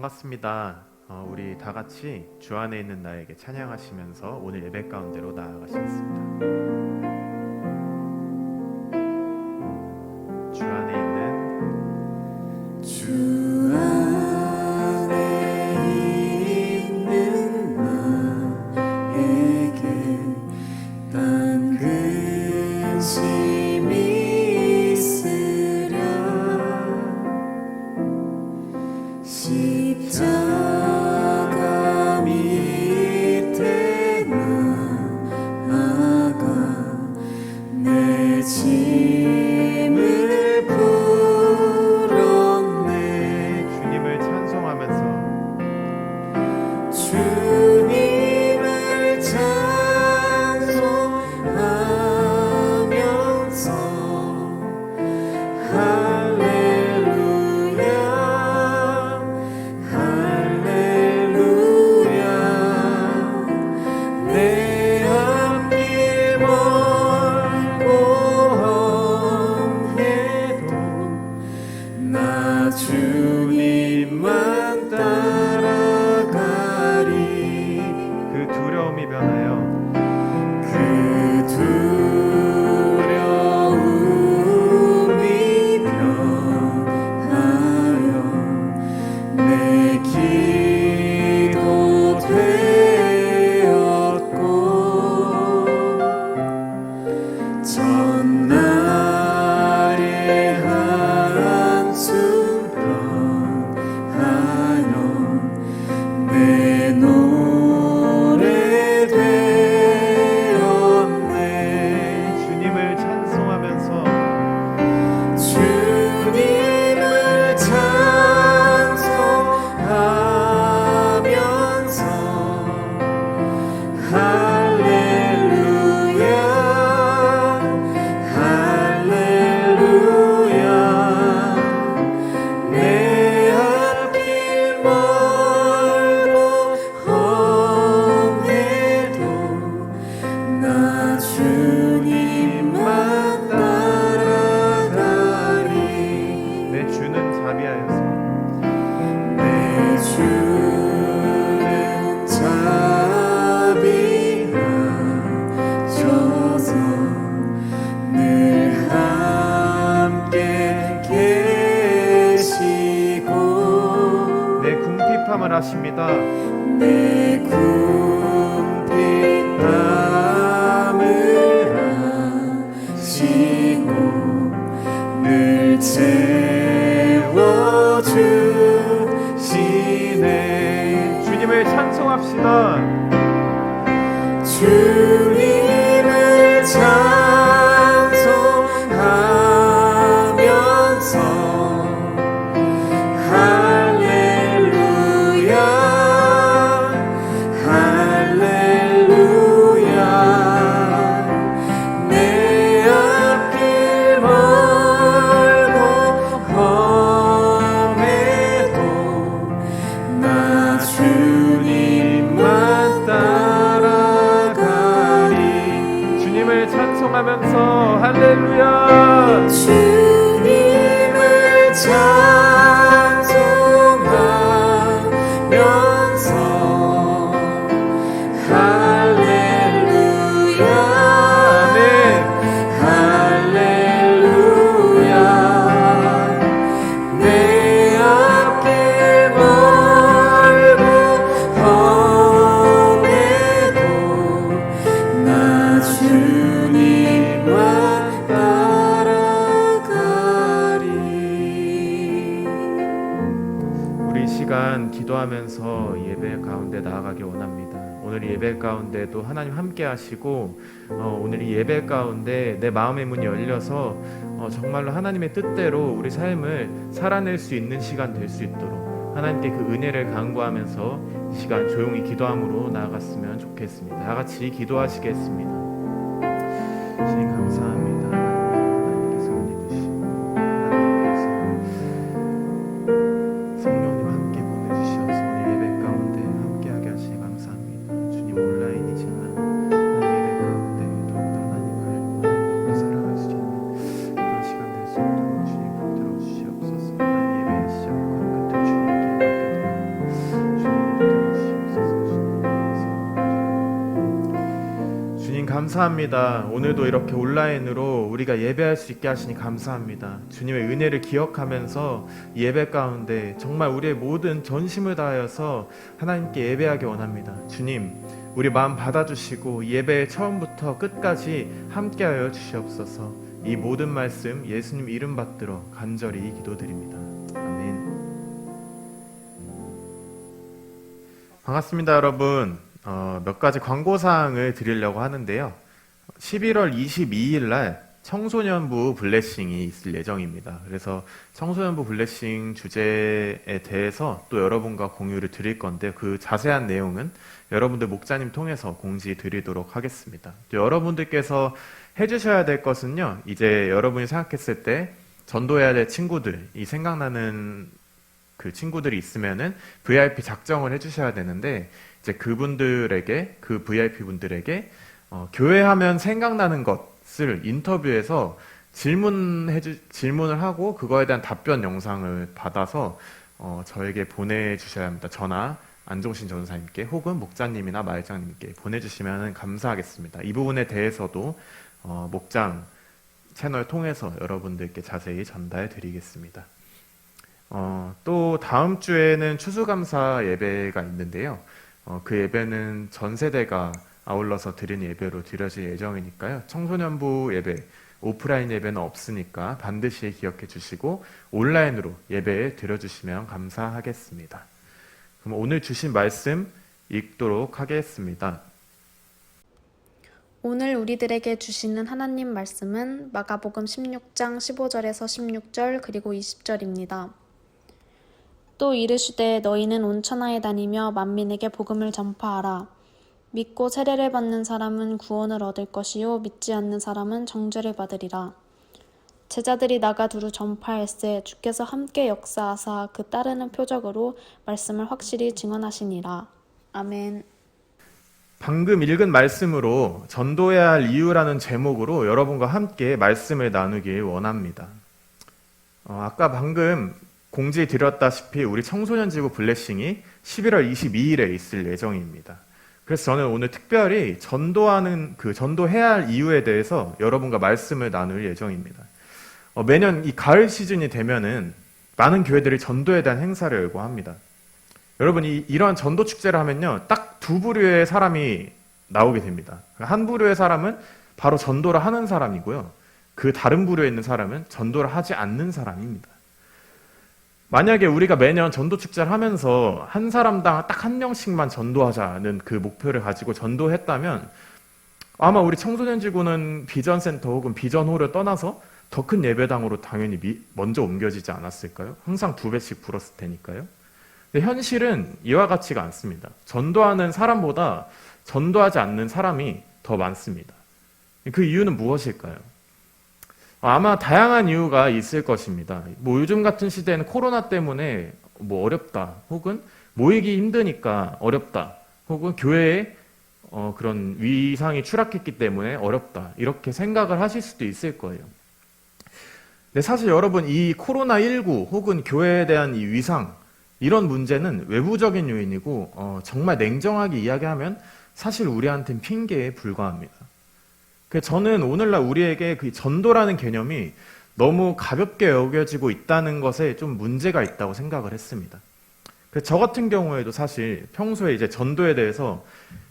반갑습니다. 우리 다 같이 주 안에 있는 나에게 찬양하시면서 오늘 예배 가운데로 나아가시겠습니다. 주 안에 있는 주 안에 있는 나에게 딴 근심이 있으랴 십자가 밑에 나아가 내 짐을 풀었네. 주님을 찬송하면서 주님을 찬송하면서 할렐루야 할렐루야 내 앞길 멀고 험해도 나 주님만 따라가리. 그 두려움이 변하여 그 두려움이 변하여 내 기도 되었고 전날의 한숨 변하여 내 노래 되었네. 주님을 찬송하면서 주님을 찬송하면서 할렐루야 할렐루야 내 앞길 멀고 험해도 나 주님만 따라가리. 내 주는 자비하여서 내 주는 자비하셔서 늘 함께 계시고 내 궁핍함을 하십니다. 내 궁핍함을 하시고 늘 채워주시네. 주님을 찬송합시다. 주님을 찬송하면서 할렐루야 할렐루야 내 앞길 멀고 험해도 나 주님만 따라가리. 주님을 찬송하면서 할렐루야. 주님을 찬송하면서 할렐루야 아멘. 할렐루야 내 앞길 멀고 험해도 나 주님만 따라가리. 우리 이 시간 기도하면서 예배 가운데 나아가기 원합니다. 오늘 이 예배 가운데도 하나님 함께 하시고 오늘 이 예배 가운데 내 마음의 문이 열려서 정말로 하나님의 뜻대로 우리 삶을 살아낼 수 있는 시간 될 수 있도록 하나님께 그 은혜를 간구하면서 이 시간 조용히 기도함으로 나아갔으면 좋겠습니다. 다 같이 기도하시겠습니다. 주님 감사합니다. 하나님께서 은혜 주시고 하나님께서 성령님 함께 보내주셔서 오늘 예배 가운데 함께하게 하시니 감사합니다. 주님 온라인이지만 하나님 예배 가운데 더욱더 하나님을 사랑할 수 있는 그런 시간 될 수 있도록 주님 붙들어 주시옵소서. 하나님 예배의 시작과 끝을 주님께 맡겨드립니다. 감사합니다. 오늘도 이렇게 온라인으로 우리가 예배할 수 있게 하시니 감사합니다. 주님의 은혜를 기억하면서 이 예배 가운데 정말 우리의 모든 전심을 다하여서 하나님께 예배하기 원합니다. 주님, 우리 마음 받아주시고 예배의 처음부터 끝까지 함께하여 주시옵소서. 이 모든 말씀 예수님 이름 받들어 간절히 기도드립니다. 아멘. 반갑습니다, 여러분. 몇 가지 광고사항을 드리려고 하는데요. 11월 22일 날 청소년부 블레싱이 있을 예정입니다. 그래서 청소년부 블레싱 주제에 대해서 또 여러분과 공유를 드릴 건데 그 자세한 내용은 여러분들 목자님 통해서 공지 드리도록 하겠습니다. 또 여러분들께서 해주셔야 될 것은요, 이제 여러분이 생각했을 때 전도해야 될 친구들이 생각나는 그 친구들이 있으면은 VIP 작정을 해주셔야 되는데, 이제 그분들에게, 그 VIP 분들에게 교회하면 생각나는 것을 인터뷰에서 질문을 하고 그거에 대한 답변 영상을 받아서 저에게 보내주셔야 합니다. 저나 안종신 전사님께 혹은 목자님이나 마을장님께 보내주시면 감사하겠습니다. 이 부분에 대해서도 목장 채널 통해서 여러분들께 자세히 전달해 드리겠습니다. 또 다음 주에는 추수감사 예배가 있는데요. 그 예배는 전 세대가 아울러서 드리는 예배로 드려질 예정이니까요. 청소년부 예배, 오프라인 예배는 없으니까 반드시 기억해 주시고 온라인으로 예배에 드려주시면 감사하겠습니다. 그럼 오늘 주신 말씀 읽도록 하겠습니다. 오늘 우리들에게 주시는 하나님 말씀은 마가복음 16장 15절에서 16절 그리고 20절입니다. 또 이르시되 너희는 온 천하에 다니며 만민에게 복음을 전파하라. 믿고 세례를 받는 사람은 구원을 얻을 것이요 믿지 않는 사람은 정죄를 받으리라. 제자들이 나가 두루 전파할세 주께서 함께 역사하사 그 따르는 표적으로 말씀을 확실히 증언하시니라. 아멘. 방금 읽은 말씀으로 전도해야 할 이유라는 제목으로 여러분과 함께 말씀을 나누길 원합니다. 아까 방금 공지 드렸다시피 우리 청소년 지구 블레싱이 11월 22일에 있을 예정입니다. 그래서 저는 오늘 특별히 전도해야 할 이유에 대해서 여러분과 말씀을 나눌 예정입니다. 매년 이 가을 시즌이 되면은 많은 교회들이 전도에 대한 행사를 열고 합니다. 여러분, 이러한 전도 축제를 하면요, 딱 두 부류의 사람이 나오게 됩니다. 한 부류의 사람은 바로 전도를 하는 사람이고요. 그 다른 부류에 있는 사람은 전도를 하지 않는 사람입니다. 만약에 우리가 매년 전도 축제를 하면서 한 사람당 딱 한 명씩만 전도하자는 그 목표를 가지고 전도했다면 아마 우리 청소년 지구는 비전센터 혹은 비전홀을 떠나서 더 큰 예배당으로 당연히 먼저 옮겨지지 않았을까요? 항상 2배씩 불었을 테니까요. 근데 현실은 이와 같지가 않습니다. 전도하는 사람보다 전도하지 않는 사람이 더 많습니다. 그 이유는 무엇일까요? 아마 다양한 이유가 있을 것입니다. 요즘 같은 시대에는 코로나 때문에 어렵다, 혹은 모이기 힘드니까 어렵다, 혹은 교회에 그런 위상이 추락했기 때문에 어렵다, 이렇게 생각을 하실 수도 있을 거예요. 근데 사실 여러분, 이 코로나19 혹은 교회에 대한 이 위상, 이런 문제는 외부적인 요인이고 정말 냉정하게 이야기하면 사실 우리한테는 핑계에 불과합니다. 저는 오늘날 우리에게 그 전도라는 개념이 너무 가볍게 여겨지고 있다는 것에 좀 문제가 있다고 생각을 했습니다. 저 같은 경우에도 사실 평소에 이제 전도에 대해서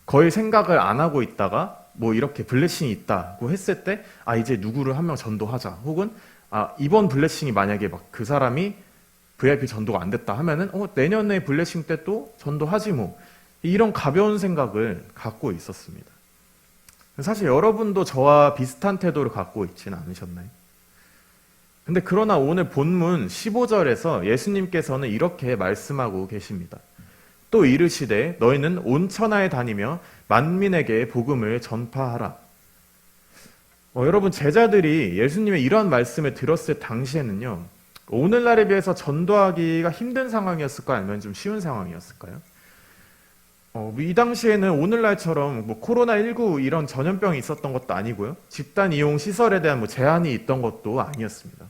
거의 생각을 안 하고 있다가 이렇게 블레싱이 있다고 했을 때 이제 누구를 한 명 전도하자, 혹은 이번 블레싱이 만약에 막 그 사람이 VIP 전도가 안 됐다 하면은 내년에 블레싱 때 또 전도하지 이런 가벼운 생각을 갖고 있었습니다. 사실 여러분도 저와 비슷한 태도를 갖고 있지는 않으셨나요? 근데 그러나 오늘 본문 15절에서 예수님께서는 이렇게 말씀하고 계십니다. 또 이르시되 너희는 온 천하에 다니며 만민에게 복음을 전파하라. 여러분, 제자들이 예수님의 이런 말씀을 들었을 당시에는요, 오늘날에 비해서 전도하기가 힘든 상황이었을까요? 아니면 좀 쉬운 상황이었을까요? 이 당시에는 오늘날처럼 코로나19 이런 전염병이 있었던 것도 아니고요. 집단 이용 시설에 대한 제한이 있던 것도 아니었습니다.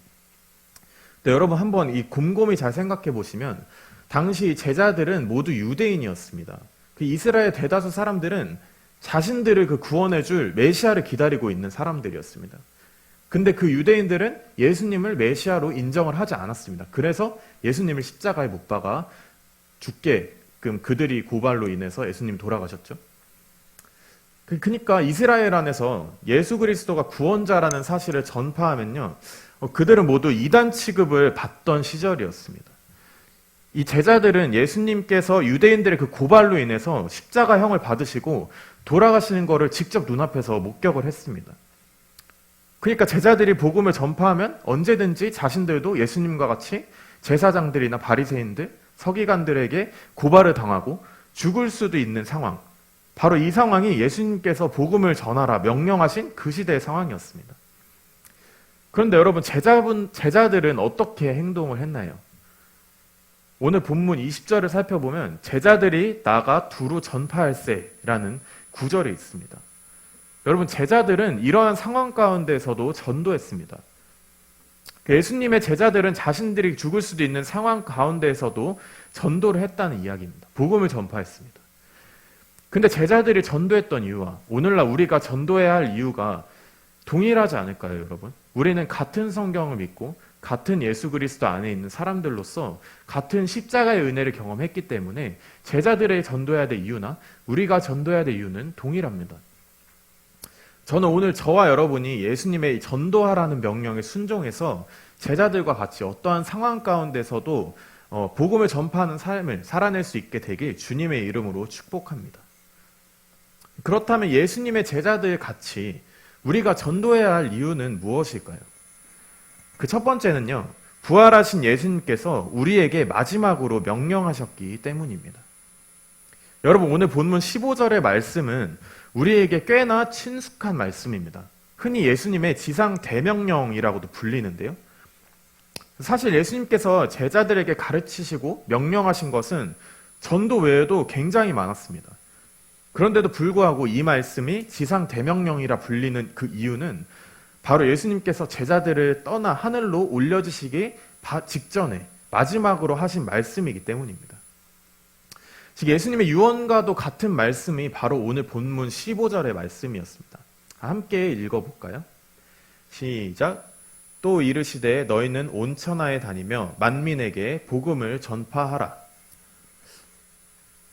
근데 여러분, 한번 곰곰이 잘 생각해 보시면 당시 제자들은 모두 유대인이었습니다. 그 이스라엘 대다수 사람들은 자신들을 그 구원해줄 메시아를 기다리고 있는 사람들이었습니다. 근데 그 유대인들은 예수님을 메시아로 인정을 하지 않았습니다. 그래서 예수님을 십자가에 못 박아 죽게끔 그들이 고발로 인해서 예수님 돌아가셨죠. 그러니까 이스라엘 안에서 예수 그리스도가 구원자라는 사실을 전파하면요, 그들은 모두 이단 취급을 받던 시절이었습니다. 이 제자들은 예수님께서 유대인들의 그 고발로 인해서 십자가형을 받으시고 돌아가시는 것을 직접 눈앞에서 목격을 했습니다. 그러니까 제자들이 복음을 전파하면 언제든지 자신들도 예수님과 같이 제사장들이나 바리새인들, 서기관들에게 고발을 당하고 죽을 수도 있는 상황, 바로 이 상황이 예수님께서 복음을 전하라 명령하신 그 시대의 상황이었습니다. 그런데 여러분, 제자들은 어떻게 행동을 했나요? 오늘 본문 20절을 살펴보면 제자들이 나가 두루 전파할세라는 구절이 있습니다. 여러분, 제자들은 이러한 상황 가운데서도 전도했습니다. 예수님의 제자들은 자신들이 죽을 수도 있는 상황 가운데에서도 전도를 했다는 이야기입니다. 복음을 전파했습니다. 근데 제자들이 전도했던 이유와 오늘날 우리가 전도해야 할 이유가 동일하지 않을까요, 여러분? 우리는 같은 성경을 믿고 같은 예수 그리스도 안에 있는 사람들로서 같은 십자가의 은혜를 경험했기 때문에 제자들의 전도해야 될 이유나 우리가 전도해야 될 이유는 동일합니다. 저는 오늘 저와 여러분이 예수님의 전도하라는 명령에 순종해서 제자들과 같이 어떠한 상황 가운데서도 복음을 전파하는 삶을 살아낼 수 있게 되길 주님의 이름으로 축복합니다. 그렇다면 예수님의 제자들 같이 우리가 전도해야 할 이유는 무엇일까요? 그 첫 번째는요, 부활하신 예수님께서 우리에게 마지막으로 명령하셨기 때문입니다. 여러분, 오늘 본문 15절의 말씀은 우리에게 꽤나 친숙한 말씀입니다. 흔히 예수님의 지상 대명령이라고도 불리는데요. 사실 예수님께서 제자들에게 가르치시고 명령하신 것은 전도 외에도 굉장히 많았습니다. 그런데도 불구하고 이 말씀이 지상 대명령이라 불리는 그 이유는 바로 예수님께서 제자들을 떠나 하늘로 올려주시기 직전에 마지막으로 하신 말씀이기 때문입니다. 즉 예수님의 유언과도 같은 말씀이 바로 오늘 본문 15절의 말씀이었습니다. 함께 읽어볼까요? 시작. 또 이르시되 너희는 온 천하에 다니며 만민에게 복음을 전파하라.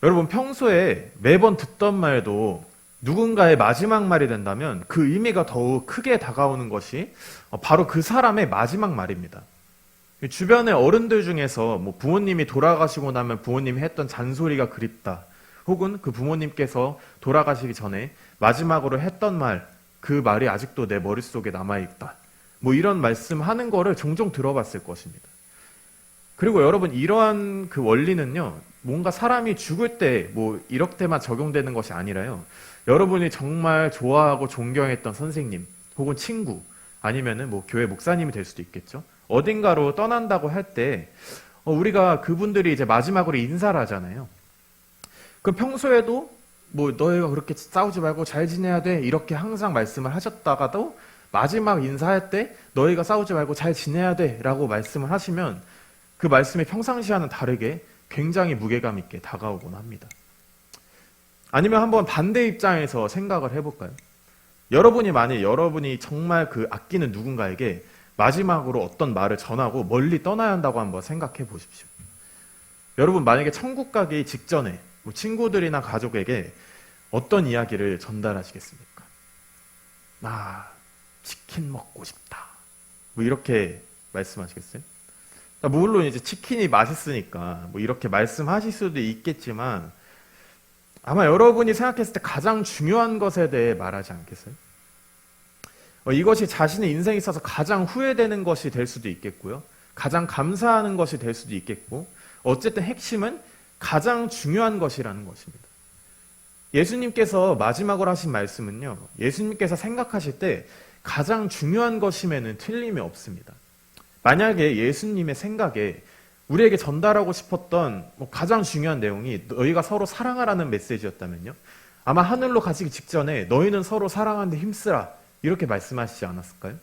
여러분, 평소에 매번 듣던 말도 누군가의 마지막 말이 된다면 그 의미가 더욱 크게 다가오는 것이 바로 그 사람의 마지막 말입니다. 주변의 어른들 중에서 부모님이 돌아가시고 나면 부모님이 했던 잔소리가 그립다, 혹은 그 부모님께서 돌아가시기 전에 마지막으로 했던 말, 그 말이 아직도 내 머릿속에 남아있다, 이런 말씀하는 거를 종종 들어봤을 것입니다. 그리고 여러분, 이러한 그 원리는요, 뭔가 사람이 죽을 때 이렇게만 적용되는 것이 아니라요, 여러분이 정말 좋아하고 존경했던 선생님 혹은 친구, 아니면은 교회 목사님이 될 수도 있겠죠. 어딘가로 떠난다고 할 때 우리가 그분들이 이제 마지막으로 인사를 하잖아요. 그럼 평소에도 너희가 그렇게 싸우지 말고 잘 지내야 돼, 이렇게 항상 말씀을 하셨다가도 마지막 인사할 때 너희가 싸우지 말고 잘 지내야 돼 라고 말씀을 하시면 그 말씀이 평상시와는 다르게 굉장히 무게감 있게 다가오곤 합니다. 아니면 한번 반대 입장에서 생각을 해볼까요? 여러분이 정말 그 아끼는 누군가에게 마지막으로 어떤 말을 전하고 멀리 떠나야 한다고 한번 생각해 보십시오. 여러분, 만약에 천국 가기 직전에 친구들이나 가족에게 어떤 이야기를 전달하시겠습니까? 나 치킨 먹고 싶다, 이렇게 말씀하시겠어요? 물론 이제 치킨이 맛있으니까 이렇게 말씀하실 수도 있겠지만 아마 여러분이 생각했을 때 가장 중요한 것에 대해 말하지 않겠어요? 이것이 자신의 인생에 있어서 가장 후회되는 것이 될 수도 있겠고요, 가장 감사하는 것이 될 수도 있겠고, 어쨌든 핵심은 가장 중요한 것이라는 것입니다. 예수님께서 마지막으로 하신 말씀은요, 예수님께서 생각하실 때 가장 중요한 것임에는 틀림이 없습니다. 만약에 예수님의 생각에 우리에게 전달하고 싶었던 가장 중요한 내용이 너희가 서로 사랑하라는 메시지였다면요, 아마 하늘로 가시기 직전에 너희는 서로 사랑하는 데 힘쓰라, 이렇게 말씀하시지 않았을까요?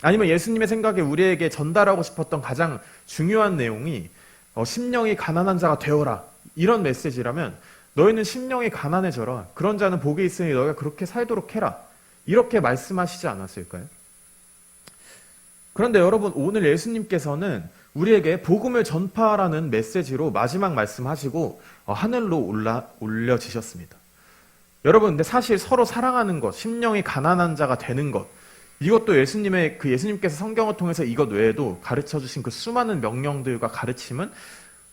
아니면 예수님의 생각에 우리에게 전달하고 싶었던 가장 중요한 내용이 심령이 가난한 자가 되어라, 이런 메시지라면 너희는 심령이 가난해져라. 그런 자는 복이 있으니 너희가 그렇게 살도록 해라. 이렇게 말씀하시지 않았을까요? 그런데 여러분, 오늘 예수님께서는 우리에게 복음을 전파하라는 메시지로 마지막 말씀하시고 하늘로 올려지셨습니다. 여러분, 근데 사실 서로 사랑하는 것, 심령이 가난한 자가 되는 것, 이것도 예수님께서 성경을 통해서 이것 외에도 가르쳐 주신 그 수많은 명령들과 가르침은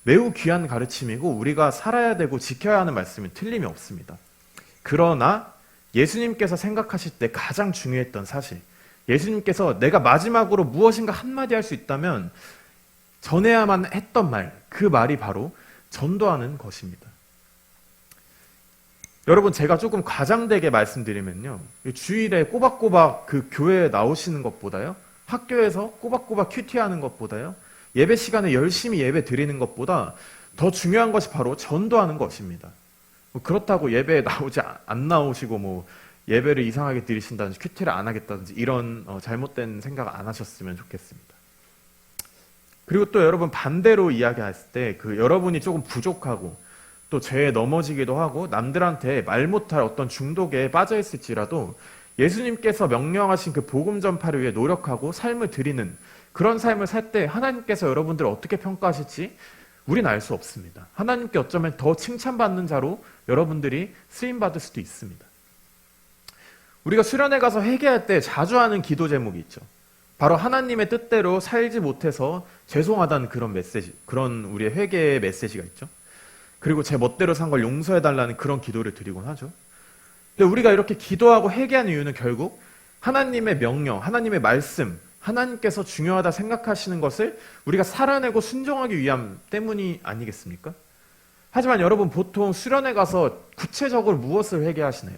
매우 귀한 가르침이고 우리가 살아야 되고 지켜야 하는 말씀이 틀림이 없습니다. 그러나 예수님께서 생각하실 때 가장 중요했던 사실, 예수님께서 내가 마지막으로 무엇인가 한마디 할 수 있다면 전해야만 했던 말, 그 말이 바로 전도하는 것입니다. 여러분, 제가 조금 과장되게 말씀드리면요, 주일에 꼬박꼬박 그 교회에 나오시는 것보다요, 학교에서 꼬박꼬박 큐티하는 것보다요, 예배 시간에 열심히 예배 드리는 것보다 더 중요한 것이 바로 전도하는 것입니다. 그렇다고 예배에 안 나오시고 예배를 이상하게 드리신다든지 큐티를 안 하겠다든지 이런 잘못된 생각 안 하셨으면 좋겠습니다. 그리고 또 여러분, 반대로 이야기했을 때 여러분이 조금 부족하고 또 죄에 넘어지기도 하고 남들한테 말 못할 어떤 중독에 빠져 있을지라도 예수님께서 명령하신 그 복음 전파를 위해 노력하고 삶을 드리는 그런 삶을 살 때 하나님께서 여러분들을 어떻게 평가하실지 우리는 알 수 없습니다. 하나님께 어쩌면 더 칭찬받는 자로 여러분들이 쓰임받을 수도 있습니다. 우리가 수련회 가서 회개할 때 자주 하는 기도 제목이 있죠. 바로 하나님의 뜻대로 살지 못해서 죄송하다는 그런 메시지, 그런 우리의 회개의 메시지가 있죠. 그리고 제 멋대로 산 걸 용서해달라는 그런 기도를 드리곤 하죠. 근데 우리가 이렇게 기도하고 회개하는 이유는 결국 하나님의 명령, 하나님의 말씀, 하나님께서 중요하다 생각하시는 것을 우리가 살아내고 순종하기 위함 때문이 아니겠습니까? 하지만 여러분, 보통 수련회 가서 구체적으로 무엇을 회개하시나요?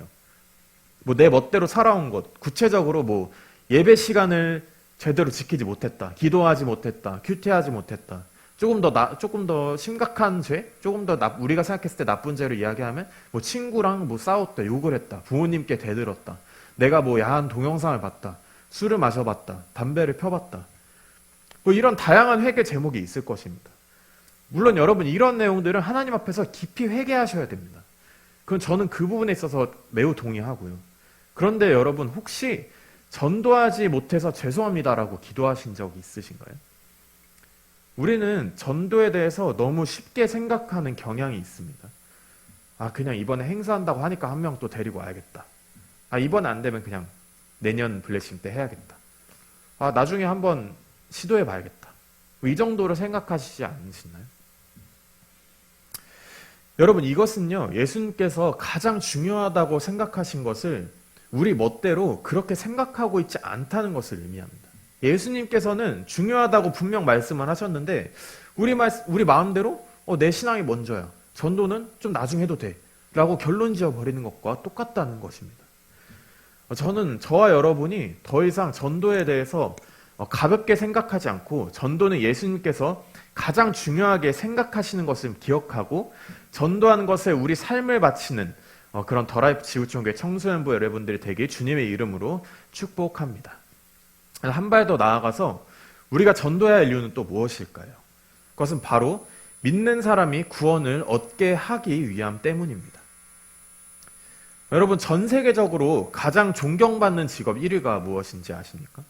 내 멋대로 살아온 것, 구체적으로 예배 시간을 제대로 지키지 못했다, 기도하지 못했다, 큐티하지 못했다, 조금 더 심각한 죄, 조금 더 우리가 생각했을 때 나쁜 죄를 이야기하면 친구랑 싸웠다, 욕을 했다, 부모님께 대들었다, 내가 야한 동영상을 봤다, 술을 마셔봤다, 담배를 펴봤다, 이런 다양한 회개 제목이 있을 것입니다. 물론 여러분, 이런 내용들은 하나님 앞에서 깊이 회개하셔야 됩니다. 그건 저는 그 부분에 있어서 매우 동의하고요. 그런데 여러분, 혹시 전도하지 못해서 죄송합니다라고 기도하신 적이 있으신가요? 우리는 전도에 대해서 너무 쉽게 생각하는 경향이 있습니다. 그냥 이번에 행사한다고 하니까 한 명 또 데리고 와야겠다. 이번에 안 되면 그냥 내년 블레싱 때 해야겠다. 나중에 한번 시도해 봐야겠다. 이 정도로 생각하시지 않으시나요? 여러분, 이것은요, 예수님께서 가장 중요하다고 생각하신 것을 우리 멋대로 그렇게 생각하고 있지 않다는 것을 의미합니다. 예수님께서는 중요하다고 분명 말씀을 하셨는데 우리 마음대로 내 신앙이 먼저야, 전도는 좀 나중에 해도 돼 라고 결론 지어버리는 것과 똑같다는 것입니다. 저는 저와 여러분이 더 이상 전도에 대해서 가볍게 생각하지 않고 전도는 예수님께서 가장 중요하게 생각하시는 것을 기억하고 전도하는 것에 우리 삶을 바치는 그런 더라이프 지구촌교회 청소년부 여러분들이 되길 주님의 이름으로 축복합니다. 한 발 더 나아가서 우리가 전도해야 할 이유는 또 무엇일까요? 그것은 바로 믿는 사람이 구원을 얻게 하기 위함 때문입니다. 여러분, 전 세계적으로 가장 존경받는 직업 1위가 무엇인지 아십니까?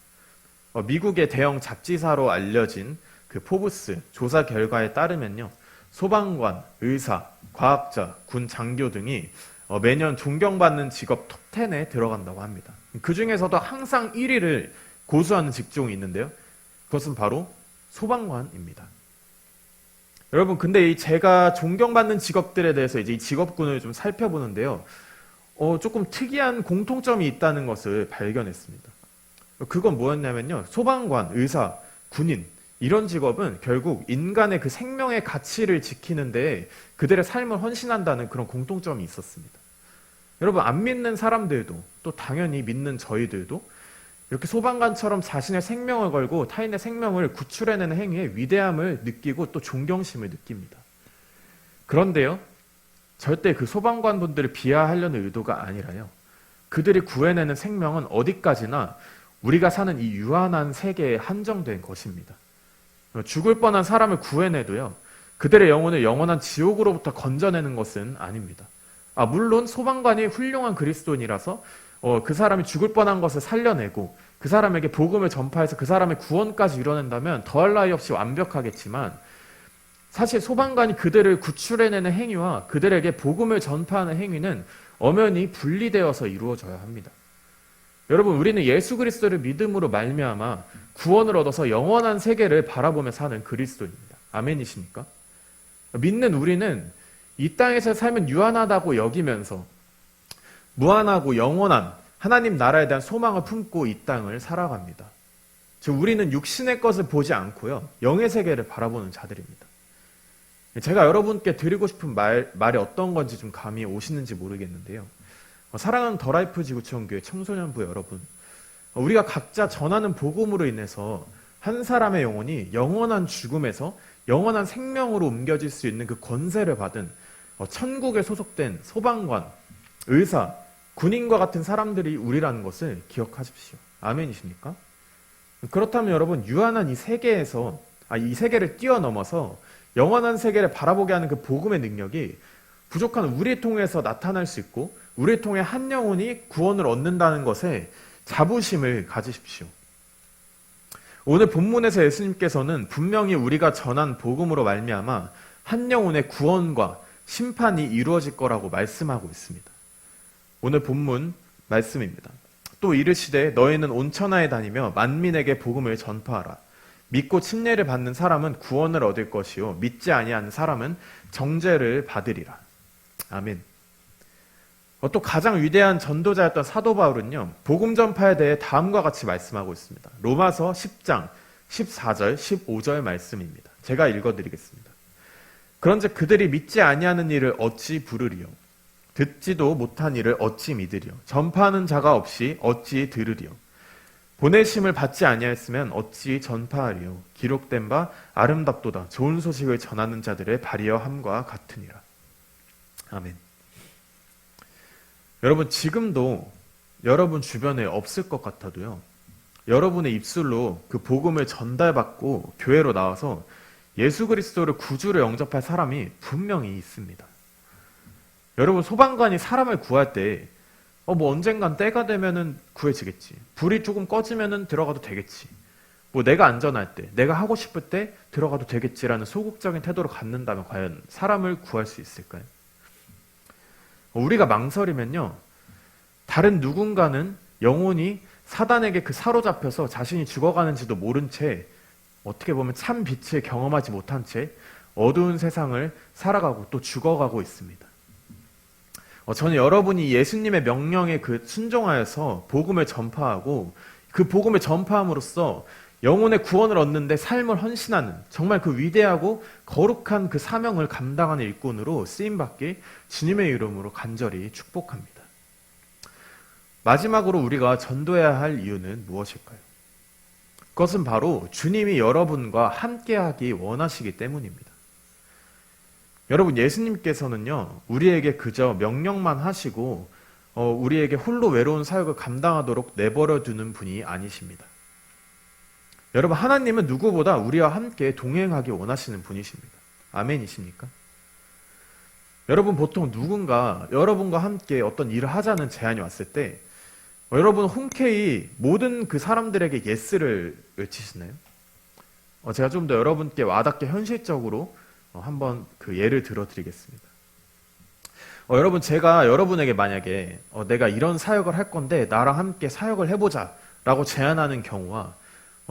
미국의 대형 잡지사로 알려진 그 포브스 조사 결과에 따르면요, 소방관, 의사, 과학자, 군 장교 등이 매년 존경받는 직업 톱10에 들어간다고 합니다. 그 중에서도 항상 1위를 고수하는 직종이 있는데요, 그것은 바로 소방관입니다. 여러분, 근데 제가 존경받는 직업들에 대해서 이제 이 직업군을 좀 살펴보는데요, 조금 특이한 공통점이 있다는 것을 발견했습니다. 그건 뭐였냐면요, 소방관, 의사, 군인, 이런 직업은 결국 인간의 그 생명의 가치를 지키는 데 그들의 삶을 헌신한다는 그런 공통점이 있었습니다. 여러분, 안 믿는 사람들도 또 당연히 믿는 저희들도 이렇게 소방관처럼 자신의 생명을 걸고 타인의 생명을 구출해내는 행위에 위대함을 느끼고 또 존경심을 느낍니다. 그런데요, 절대 그 소방관분들을 비하하려는 의도가 아니라요, 그들이 구해내는 생명은 어디까지나 우리가 사는 이 유한한 세계에 한정된 것입니다. 죽을 뻔한 사람을 구해내도요, 그들의 영혼을 영원한 지옥으로부터 건져내는 것은 아닙니다. 물론 소방관이 훌륭한 그리스도인이라서 그 사람이 죽을 뻔한 것을 살려내고 그 사람에게 복음을 전파해서 그 사람의 구원까지 이뤄낸다면 더할 나위 없이 완벽하겠지만, 사실 소방관이 그들을 구출해내는 행위와 그들에게 복음을 전파하는 행위는 엄연히 분리되어서 이루어져야 합니다. 여러분, 우리는 예수 그리스도를 믿음으로 말미암아 구원을 얻어서 영원한 세계를 바라보며 사는 그리스도입니다. 아멘이십니까? 믿는 우리는 이 땅에서 삶은 유한하다고 여기면서 무한하고 영원한 하나님 나라에 대한 소망을 품고 이 땅을 살아갑니다. 즉, 우리는 육신의 것을 보지 않고요, 영의 세계를 바라보는 자들입니다. 제가 여러분께 드리고 싶은 말이 어떤 건지 좀 감이 오시는지 모르겠는데요. 사랑하는 더라이프 지구촌교회 청소년부 여러분, 우리가 각자 전하는 복음으로 인해서 한 사람의 영혼이 영원한 죽음에서 영원한 생명으로 옮겨질 수 있는 그 권세를 받은 천국에 소속된 소방관, 의사, 군인과 같은 사람들이 우리라는 것을 기억하십시오. 아멘이십니까? 그렇다면 여러분, 유한한 이 세계에서, 이 세계를 뛰어넘어서 영원한 세계를 바라보게 하는 그 복음의 능력이 부족한 우리를 통해서 나타날 수 있고, 우리를 통해 한 영혼이 구원을 얻는다는 것에 자부심을 가지십시오. 오늘 본문에서 예수님께서는 분명히 우리가 전한 복음으로 말미암아 한 영혼의 구원과 심판이 이루어질 거라고 말씀하고 있습니다. 오늘 본문 말씀입니다. 또 이르시되 너희는 온 천하에 다니며 만민에게 복음을 전파하라. 믿고 침례를 받는 사람은 구원을 얻을 것이요 믿지 아니하는 사람은 정죄를 받으리라. 아멘. 또 가장 위대한 전도자였던 사도 바울은요, 복음 전파에 대해 다음과 같이 말씀하고 있습니다. 로마서 10장 14절 15절 말씀입니다. 제가 읽어드리겠습니다. 그런즉 그들이 믿지 아니하는 일을 어찌 부르리요? 듣지도 못한 일을 어찌 믿으리요? 전파하는 자가 없이 어찌 들으리요? 보내심을 받지 아니하였으면 어찌 전파하리요? 기록된 바 아름답도다. 좋은 소식을 전하는 자들의 발이여 함과 같으니라. 아멘. 여러분, 지금도 여러분 주변에 없을 것 같아도요, 여러분의 입술로 그 복음을 전달받고 교회로 나와서 예수 그리스도를 구주로 영접할 사람이 분명히 있습니다. 여러분, 소방관이 사람을 구할 때 언젠간 때가 되면은 구해지겠지. 불이 조금 꺼지면은 들어가도 되겠지. 내가 안전할 때, 내가 하고 싶을 때 들어가도 되겠지라는 소극적인 태도를 갖는다면 과연 사람을 구할 수 있을까요? 우리가 망설이면요, 다른 누군가는 영혼이 사단에게 사로잡혀서 자신이 죽어가는지도 모른 채, 어떻게 보면 참 빛을 경험하지 못한 채 어두운 세상을 살아가고 또 죽어가고 있습니다. 저는 여러분이 예수님의 명령에 순종하여서 복음을 전파하고 그 복음을 전파함으로써 영혼의 구원을 얻는데 삶을 헌신하는 정말 그 위대하고 거룩한 그 사명을 감당하는 일꾼으로 쓰임받기 주님의 이름으로 간절히 축복합니다. 마지막으로 우리가 전도해야 할 이유는 무엇일까요? 그것은 바로 주님이 여러분과 함께하기 원하시기 때문입니다. 여러분, 예수님께서는요, 우리에게 그저 명령만 하시고 우리에게 홀로 외로운 사역을 감당하도록 내버려 두는 분이 아니십니다. 여러분, 하나님은 누구보다 우리와 함께 동행하기 원하시는 분이십니다. 아멘이십니까? 여러분, 보통 누군가 여러분과 함께 어떤 일을 하자는 제안이 왔을 때 여러분 흔쾌히 모든 그 사람들에게 예스를 외치시나요? 제가 좀 더 여러분께 와닿게 현실적으로 한번 그 예를 들어드리겠습니다. 여러분, 제가 여러분에게 만약에 내가 이런 사역을 할 건데 나랑 함께 사역을 해보자 라고 제안하는 경우와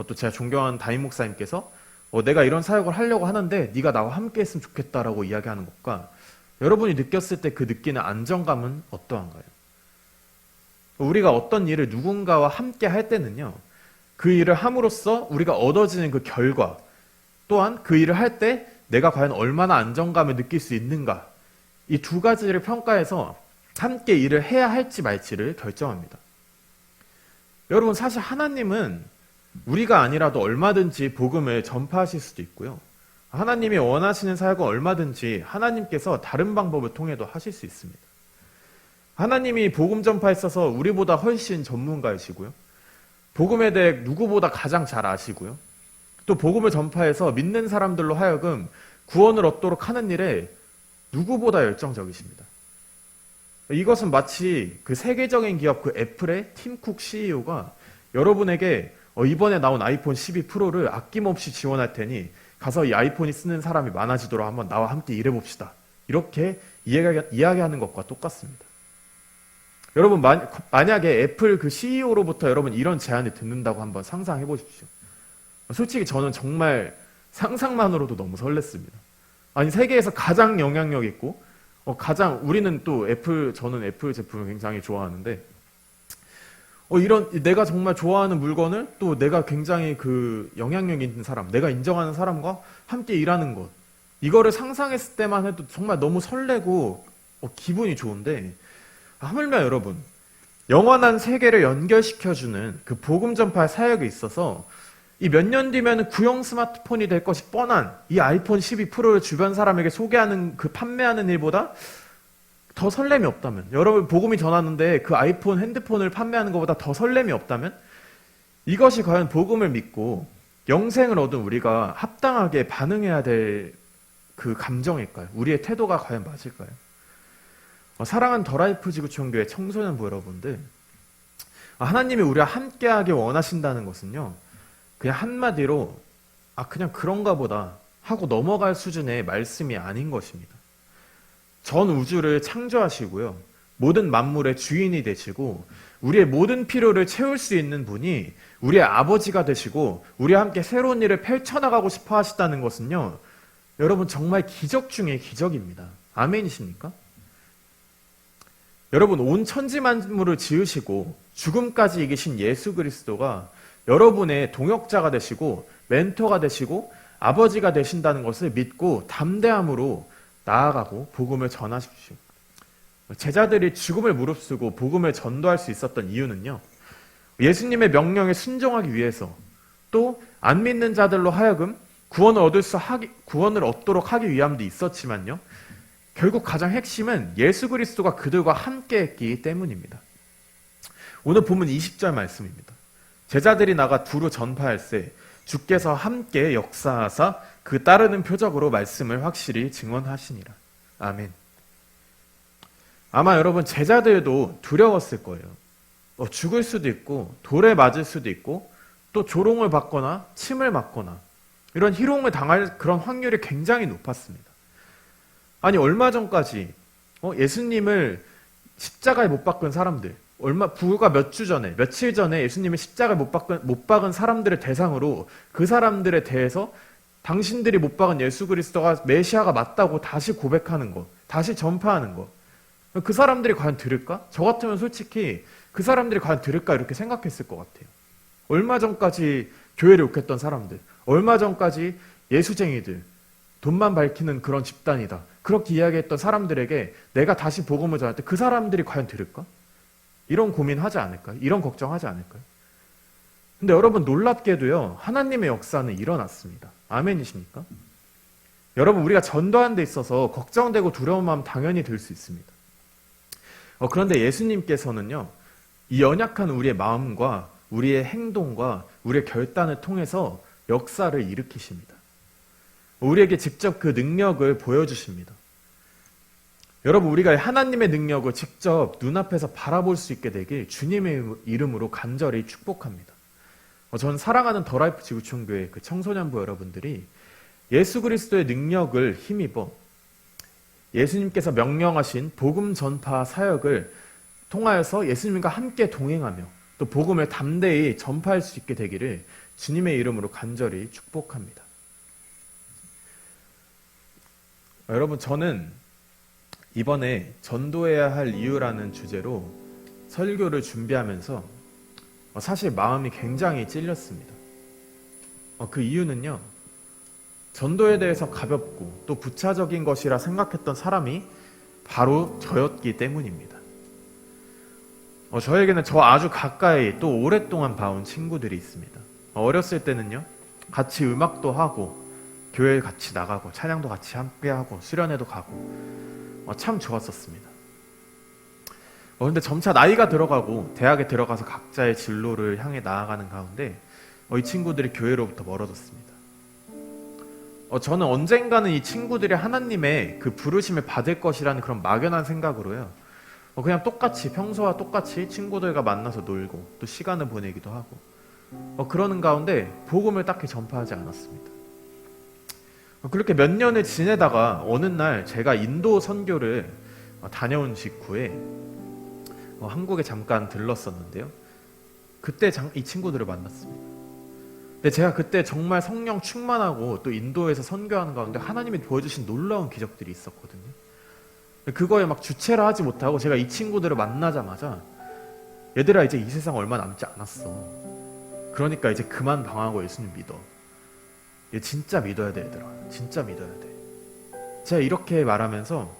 또 제가 존경하는 담임 목사님께서 내가 이런 사역을 하려고 하는데 네가 나와 함께 했으면 좋겠다라고 이야기하는 것과 여러분이 느꼈을 때 그 느끼는 안정감은 어떠한가요? 우리가 어떤 일을 누군가와 함께 할 때는요, 그 일을 함으로써 우리가 얻어지는 그 결과, 또한 그 일을 할 때 내가 과연 얼마나 안정감을 느낄 수 있는가, 이 두 가지를 평가해서 함께 일을 해야 할지 말지를 결정합니다. 여러분, 사실 하나님은 우리가 아니라도 얼마든지 복음을 전파하실 수도 있고요, 하나님이 원하시는 사역은 얼마든지 하나님께서 다른 방법을 통해도 하실 수 있습니다. 하나님이 복음 전파에 있어서 우리보다 훨씬 전문가이시고요, 복음에 대해 누구보다 가장 잘 아시고요, 또 복음을 전파해서 믿는 사람들로 하여금 구원을 얻도록 하는 일에 누구보다 열정적이십니다. 이것은 마치 그 세계적인 기업 그 애플의 팀 쿡 CEO가 여러분에게 이번에 나온 아이폰 12 프로를 아낌없이 지원할 테니 가서 이 아이폰이 쓰는 사람이 많아지도록 한번 나와 함께 일해봅시다. 이렇게 이야기하는 것과 똑같습니다. 여러분 만약에 애플 그 CEO로부터 여러분 이런 제안을 듣는다고 한번 상상해 보십시오. 솔직히 저는 정말 상상만으로도 너무 설렜습니다. 아니 세계에서 가장 영향력 있고 우리는 또 저는 애플 제품을 굉장히 좋아하는데 이런 내가 정말 좋아하는 물건을 또 내가 굉장히 그 영향력 있는 사람, 내가 인정하는 사람과 함께 일하는 것, 이거를 상상했을 때만 해도 정말 너무 설레고 기분이 좋은데, 하물며 여러분 영원한 세계를 연결시켜주는 그 복음 전파의 사역에 있어서 이 몇 년 뒤면 구형 스마트폰이 될 것이 뻔한 이 아이폰 12 프로를 주변 사람에게 소개하는 그 판매하는 일보다 더 설렘이 없다면, 여러분 복음이 전하는데 그 아이폰 핸드폰을 판매하는 것보다 더 설렘이 없다면, 이것이 과연 복음을 믿고 영생을 얻은 우리가 합당하게 반응해야 될 그 감정일까요? 우리의 태도가 과연 맞을까요? 사랑하는 더라이프 지구촌교회 청소년부 여러분들, 하나님이 우리와 함께하기 원하신다는 것은요, 그냥 한마디로 그냥 그런가 보다 하고 넘어갈 수준의 말씀이 아닌 것입니다. 전 우주를 창조하시고요, 모든 만물의 주인이 되시고 우리의 모든 필요를 채울 수 있는 분이 우리의 아버지가 되시고 우리와 함께 새로운 일을 펼쳐나가고 싶어 하시다는 것은요, 여러분 정말 기적 중의 기적입니다. 아멘이십니까? 여러분 온 천지 만물을 지으시고 죽음까지 이기신 예수 그리스도가 여러분의 동역자가 되시고 멘토가 되시고 아버지가 되신다는 것을 믿고 담대함으로 나아가고 복음을 전하십시오. 제자들이 죽음을 무릅쓰고 복음을 전도할 수 있었던 이유는요, 예수님의 명령에 순종하기 위해서, 또 안 믿는 자들로 하여금 구원을 얻도록 하기 위함도 있었지만요, 결국 가장 핵심은 예수 그리스도가 그들과 함께 했기 때문입니다. 오늘 본문 20절 말씀입니다. 제자들이 나가 두루 전파할세 주께서 함께 역사하사 그 따르는 표적으로 말씀을 확실히 증언하시니라. 아멘. 아마 여러분 제자들도 두려웠을 거예요. 죽을 수도 있고 돌에 맞을 수도 있고 또 조롱을 받거나 침을 맞거나 이런 희롱을 당할 그런 확률이 굉장히 높았습니다. 아니 얼마 전까지 예수님을 십자가에 못 박은 사람들, 불과 며칠 전에 예수님을 십자가에 못 박은 사람들을 대상으로 그 사람들에 대해서 당신들이 못 박은 예수 그리스도가 메시아가 맞다고 다시 고백하는 것, 다시 전파하는 것, 그 사람들이 과연 들을까? 저 같으면 솔직히 그 사람들이 과연 들을까 이렇게 생각했을 것 같아요. 얼마 전까지 교회를 욕했던 사람들, 얼마 전까지 예수쟁이들, 돈만 밝히는 그런 집단이다, 그렇게 이야기했던 사람들에게 내가 다시 복음을 전할 때 그 사람들이 과연 들을까? 이런 고민하지 않을까요? 이런 걱정하지 않을까요? 근데 여러분 놀랍게도요, 하나님의 역사는 일어났습니다. 아멘이십니까? 여러분 우리가 전도하는 데 있어서 걱정되고 두려운 마음 당연히 들 수 있습니다. 그런데 예수님께서는요, 이 연약한 우리의 마음과 우리의 행동과 우리의 결단을 통해서 역사를 일으키십니다. 우리에게 직접 그 능력을 보여주십니다. 여러분 우리가 하나님의 능력을 직접 눈앞에서 바라볼 수 있게 되길 주님의 이름으로 간절히 축복합니다. 저는 사랑하는 더라이프 지구촌교회 그 청소년부 여러분들이 예수 그리스도의 능력을 힘입어 예수님께서 명령하신 복음 전파 사역을 통하여서 예수님과 함께 동행하며 또 복음을 담대히 전파할 수 있게 되기를 주님의 이름으로 간절히 축복합니다. 여러분 저는 이번에 전도해야 할 이유라는 주제로 설교를 준비하면서 사실 마음이 굉장히 찔렸습니다. 그 이유는요, 전도에 대해서 가볍고 또 부차적인 것이라 생각했던 사람이 바로 저였기 때문입니다. 저에게는 저 아주 가까이 또 오랫동안 봐온 친구들이 있습니다. 어렸을 때는요, 같이 음악도 하고 교회 같이 나가고 찬양도 같이 함께하고 수련회도 가고 참 좋았었습니다. 근데 점차 나이가 들어가고 대학에 들어가서 각자의 진로를 향해 나아가는 가운데 이 친구들이 교회로부터 멀어졌습니다. 저는 언젠가는 이 친구들이 하나님의 그 부르심을 받을 것이라는 그런 막연한 생각으로요. 그냥 똑같이 평소와 똑같이 친구들과 만나서 놀고 또 시간을 보내기도 하고 그러는 가운데 복음을 딱히 전파하지 않았습니다. 그렇게 몇 년을 지내다가 어느 날 제가 인도 선교를 다녀온 직후에 한국에 잠깐 들렀었는데요. 그때 이 친구들을 만났습니다. 근데 제가 그때 정말 성령 충만하고 또 인도에서 선교하는 가운데 하나님이 보여주신 놀라운 기적들이 있었거든요. 그거에 막 주체를 하지 못하고 제가 이 친구들을 만나자마자 얘들아 이제 이 세상 얼마 남지 않았어. 그러니까 이제 그만 방황하고 예수님 믿어. 얘 진짜 믿어야 돼 얘들아. 진짜 믿어야 돼. 제가 이렇게 말하면서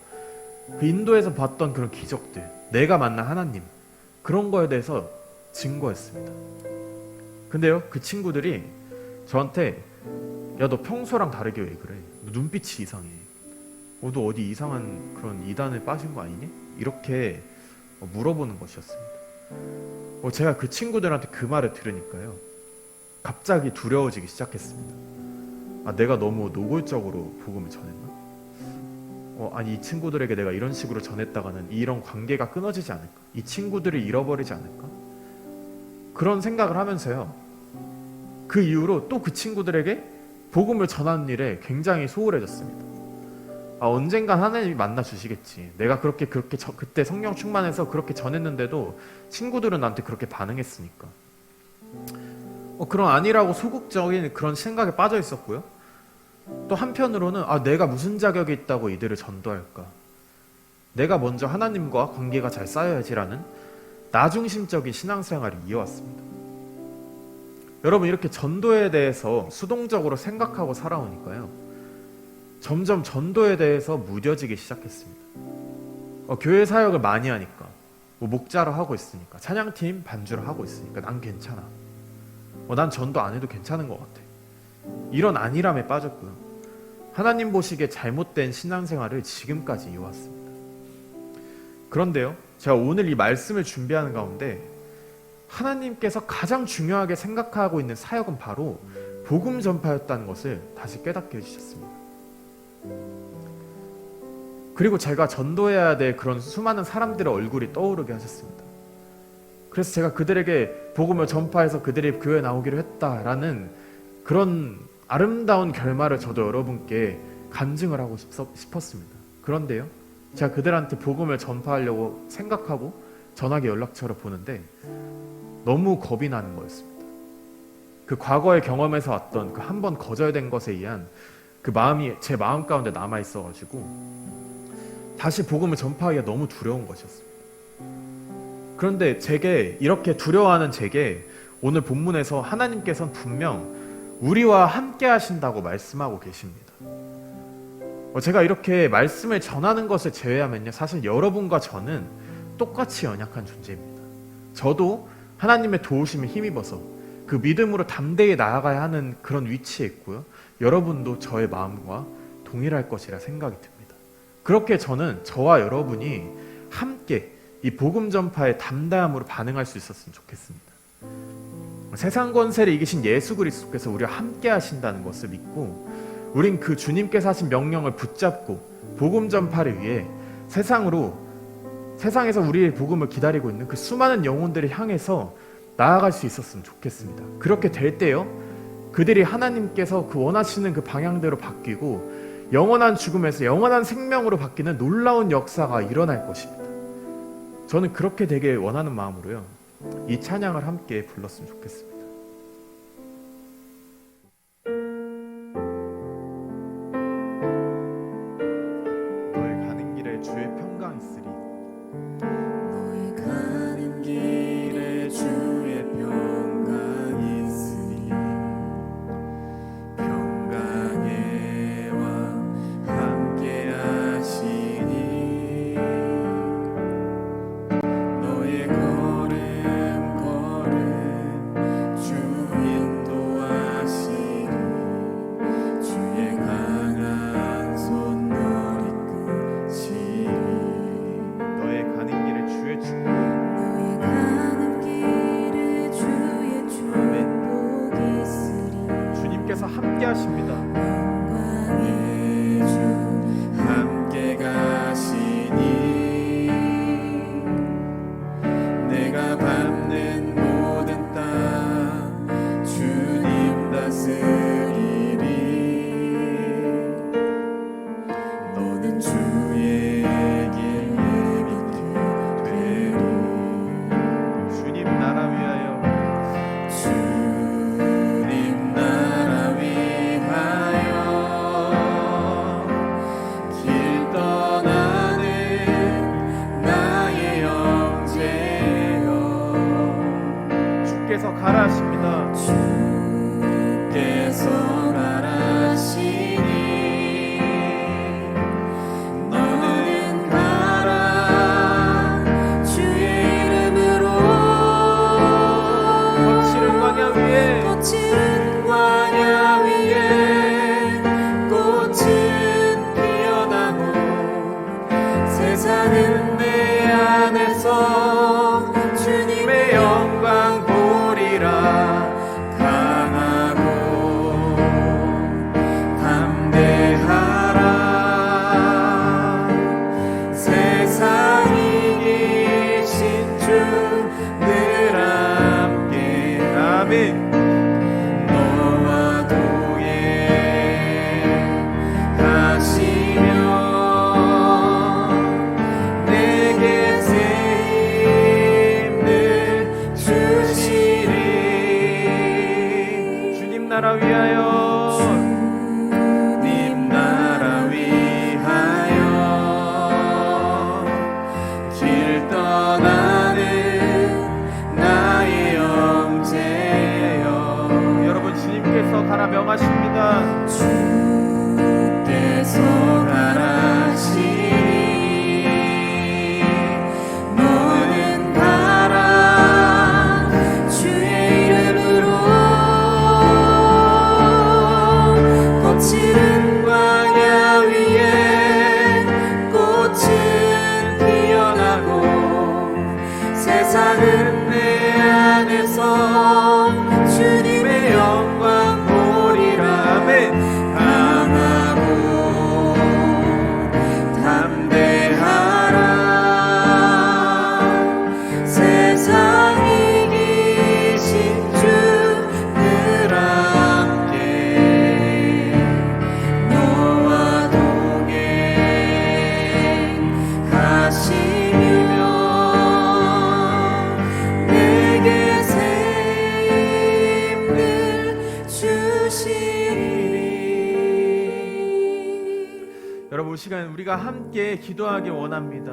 그 인도에서 봤던 그런 기적들, 내가 만난 하나님 그런 거에 대해서 증거했습니다. 근데요 그 친구들이 저한테 야 너 평소랑 다르게 왜 그래? 너 눈빛이 이상해. 너 어디 이상한 그런 이단에 빠진 거 아니니? 이렇게 물어보는 것이었습니다. 제가 그 친구들한테 그 말을 들으니까요 갑자기 두려워지기 시작했습니다. 내가 너무 노골적으로 복음을 전했나? 아니 이 친구들에게 내가 이런 식으로 전했다가는 이런 관계가 끊어지지 않을까? 이 친구들을 잃어버리지 않을까? 그런 생각을 하면서요 그 이후로 또 그 친구들에게 복음을 전하는 일에 굉장히 소홀해졌습니다. 언젠간 하나님이 만나 주시겠지. 내가 그렇게 그때 성령 충만해서 그렇게 전했는데도 친구들은 나한테 그렇게 반응했으니까. 그런 아니라고 소극적인 그런 생각에 빠져 있었고요. 또 한편으로는 내가 무슨 자격이 있다고 이들을 전도할까? 내가 먼저 하나님과 관계가 잘 쌓여야지라는 나중심적인 신앙생활을 이어왔습니다. 여러분 이렇게 전도에 대해서 수동적으로 생각하고 살아오니까요 점점 전도에 대해서 무뎌지기 시작했습니다. 교회 사역을 많이 하니까 목자를 하고 있으니까 찬양팀 반주를 하고 있으니까 난 괜찮아. 난 전도 안 해도 괜찮은 것 같아. 이런 안일함에 빠졌고요. 하나님 보시기에 잘못된 신앙생활을 지금까지 이어왔습니다. 그런데요 제가 오늘 이 말씀을 준비하는 가운데 하나님께서 가장 중요하게 생각하고 있는 사역은 바로 복음 전파였다는 것을 다시 깨닫게 해주셨습니다. 그리고 제가 전도해야 될 그런 수많은 사람들의 얼굴이 떠오르게 하셨습니다. 그래서 제가 그들에게 복음을 전파해서 그들이 교회에 나오기로 했다라는 그런 아름다운 결말을 저도 여러분께 간증을 하고 싶었습니다. 그런데요 제가 그들한테 복음을 전파하려고 생각하고 전화기 연락처를 보는데 너무 겁이 나는 거였습니다. 그 과거의 경험에서 왔던 그 한 번 거절된 것에 의한 그 마음이 제 마음 가운데 남아 있어가지고 다시 복음을 전파하기가 너무 두려운 것이었습니다. 그런데 제게 이렇게 두려워하는 제게 오늘 본문에서 하나님께서는 분명 우리와 함께 하신다고 말씀하고 계십니다. 제가 이렇게 말씀을 전하는 것을 제외하면요 사실 여러분과 저는 똑같이 연약한 존재입니다. 저도 하나님의 도우심에 힘입어서 그 믿음으로 담대히 나아가야 하는 그런 위치에 있고요 여러분도 저의 마음과 동일할 것이라 생각이 듭니다. 그렇게 저는 저와 여러분이 함께 이 복음 전파의 담대함으로 반응할 수 있었으면 좋겠습니다. 세상 권세를 이기신 예수 그리스도께서 우리와 함께 하신다는 것을 믿고 우린 그 주님께서 하신 명령을 붙잡고 복음 전파를 위해 세상에서 우리의 복음을 기다리고 있는 그 수많은 영혼들을 향해서 나아갈 수 있었으면 좋겠습니다. 그렇게 될 때요 그들이 하나님께서 그 원하시는 그 방향대로 바뀌고 영원한 죽음에서 영원한 생명으로 바뀌는 놀라운 역사가 일어날 것입니다. 저는 그렇게 되길 원하는 마음으로요 이 찬양을 함께 불렀으면 좋겠습니다. 너의 가는 길에 주의 평강 있으리. 너의 가는 길에 주의 평강이 있으리. 평강의 왕 함께 하시니 너의 걸음 주 인도하시니 주의 강한 손 널 이끄시리. 너의 가는 길에 주의 축복. 너의 가는 길에 주의 축복이 있으리. 주님께서 함께 하십니다. 영광 명하십니다. 주께서 말하시니 너는 가라 주의 이름으로 거칠은 광야 위에 거칠은 광야 위에 꽃은 피어나고 세상은 내 안에서 주님의 영광 보리라. 강하고 담대하라. 세상 이기신 주 늘 함께 아멘. 너와 동행하시며 내게 새 힘을 주시리. 주님 나라 위하여 주님 나라 위하여 길 떠나는 나의 형제여. 여러분 주님께서 가라 명하십니다. 주께서 가라시니 너는 가라 주의 이름으로 거칠은 광야 위에 꽃은 피어나고 세상은 내 안에서 주님의 영광 보리라. 아멘. 강하고 담대하라. 세상 이기신 주 늘 함께 너와 동행하시며 내게 새 힘을 주시리. 여러분 이 시간 우리가 함께 기도하기 원합니다.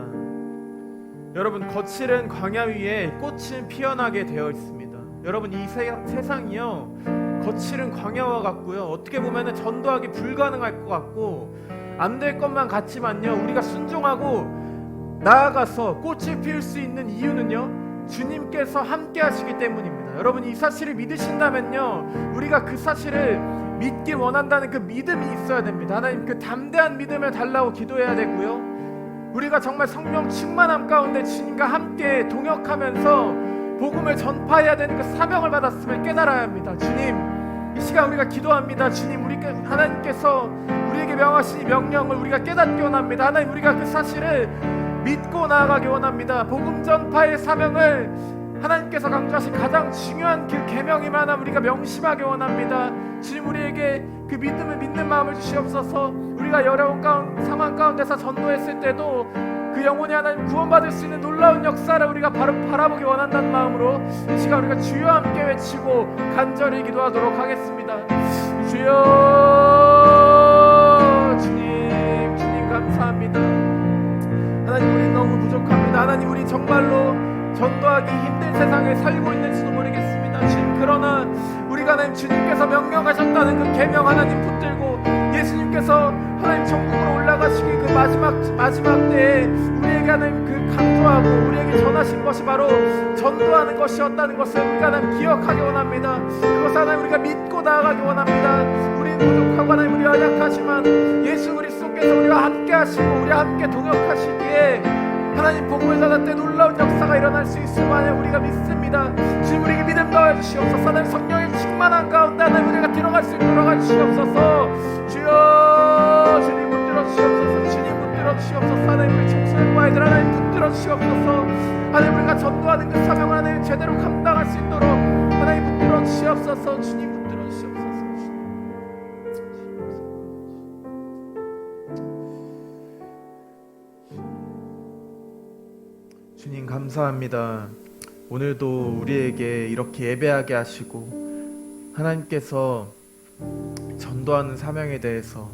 여러분 거칠은 광야 위에 꽃은 피어나게 되어 있습니다. 여러분 이 세상이요 거칠은 광야와 같고요 어떻게 보면 전도하기 불가능할 것 같고 안 될 것만 같지만요 우리가 순종하고 나아가서 꽃을 피울 수 있는 이유는요 주님께서 함께 하시기 때문입니다. 여러분 이 사실을 믿으신다면요 우리가 그 사실을 믿기 원한다는 그 믿음이 있어야 됩니다. 하나님 그 담대한 믿음을 달라고 기도해야 되고요 우리가 정말 성령 충만함 가운데 주님과 함께 동역하면서 복음을 전파해야 되는 그 사명을 받았음을 깨달아야 합니다. 주님 이 시간 우리가 기도합니다. 주님 하나님께서 우리에게 명하신 이 명령을 우리가 깨닫기 원합니다. 하나님 우리가 그 사실을 믿고 나아가기 원합니다. 복음 전파의 사명을 하나님께서 강조하신 가장 중요한 그 계명이만 우리가 명심하기 원합니다. 주님 우리에게 그 믿음을 믿는 마음을 주시옵소서. 우리가 어려운 상황 가운데서 전도했을 때도 그 영혼이 하나님 구원받을 수 있는 놀라운 역사를 우리가 바로 바라보기 원한다는 마음으로 이 시간 우리가 주여 함께 외치고 간절히 기도하도록 하겠습니다. 주여 주님 감사합니다. 하나님 우리 너무 부족합니다. 하나님 우리 정말로 전도하기 힘든 세상에 살고 있는지도 모르겠습니다. 주님 그러나 우리가 하나님 주님께서 명령하셨다는 그 계명 하나님 붙들고 예수님께서 하나님 천국으로 올라가시기 그 마지막 때에 우리에게 하나님 그 강조하고 우리에게 전하신 것이 바로 전도하는 것이었다는 것을 우리가 하나님 기억하기 원합니다. 그것을 하나님 우리가 믿고 나아가기 원합니다. 우리는 부족하고 하나님 우리가 약하지만 예수 그리스도께서 우리와 함께 하시고 우리와 함께 동역하시기에 하나님 복음을 전할 때 놀라운 역사가 일어날 수 있을 만을 우리가 믿습니다. 주님 우리에게 믿음 더해 주시옵소서. 하나님 성령의 충만한 가운데 하나님 우리가 들어갈 수 있도록 하시옵소서. 주여 주님 붙들어 주시옵소서. 주님 붙들어 주시옵소서. 하나님 우리 청소년과 아이들 하나님 붙들어 주시옵소서. 하나님 우리가 전도하는 그 사명을 하나님 제대로 감당할 수 있도록 하나님 붙들어 주시옵소서. 주님 붙들어 주시옵소서. 주님 감사합니다. 오늘도 우리에게 이렇게 예배하게 하시고 하나님께서 전도하는 사명에 대해서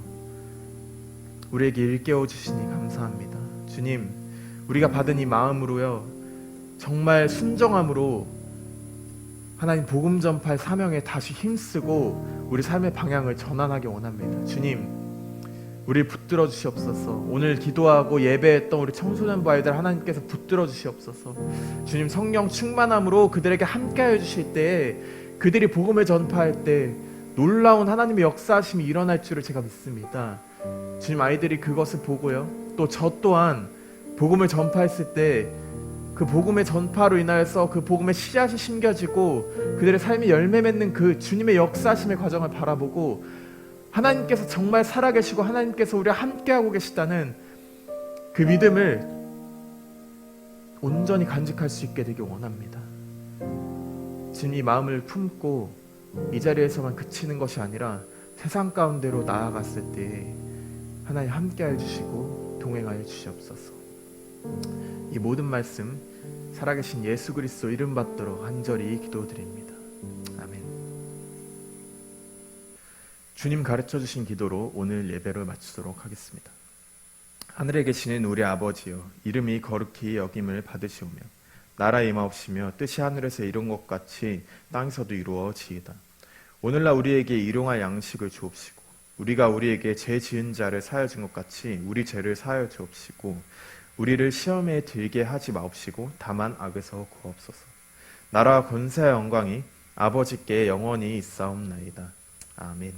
우리에게 일깨워 주시니 감사합니다. 주님 우리가 받은 이 마음으로요 정말 순종함으로 하나님 복음 전파의 사명에 다시 힘쓰고 우리 삶의 방향을 전환하기 원합니다. 주님, 우리 붙들어 주시옵소서. 오늘 기도하고 예배했던 우리 청소년부 아이들 하나님께서 붙들어 주시옵소서. 주님, 성령 충만함으로 그들에게 함께하여 주실 때에 그들이 복음을 전파할 때 놀라운 하나님의 역사하심이 일어날 줄을 제가 믿습니다. 주님, 아이들이 그것을 보고요, 또 저 또한 복음을 전파했을 때 그 복음의 전파로 인하여서 그 복음의 씨앗이 심겨지고 그들의 삶이 열매 맺는 그 주님의 역사하심의 과정을 바라보고 하나님께서 정말 살아계시고 하나님께서 우리와 함께하고 계시다는 그 믿음을 온전히 간직할 수 있게 되길 원합니다. 주님, 이 마음을 품고 이 자리에서만 그치는 것이 아니라 세상 가운데로 나아갔을 때 하나님 함께하여 주시고 동행하여 주시옵소서. 이 모든 말씀 살아계신 예수 그리스도 이름 받들어 간절히 기도드립니다. 아멘. 주님 가르쳐 주신 기도로 오늘 예배를 마치도록 하겠습니다. 하늘에 계시는 우리 아버지여, 이름이 거룩히 여김을 받으시오며 나라 임하옵시며 뜻이 하늘에서 이룬 것 같이 땅에서도 이루어지이다. 오늘날 우리에게 일용할 양식을 주옵시고 우리가 우리에게 죄 지은 자를 사하여 준 것 같이 우리 죄를 사하여 주옵시고 우리를 시험에 들게 하지 마옵시고 다만 악에서 구하옵소서. 나라와 권세와 영광이 아버지께 영원히 있사옵나이다. 아멘.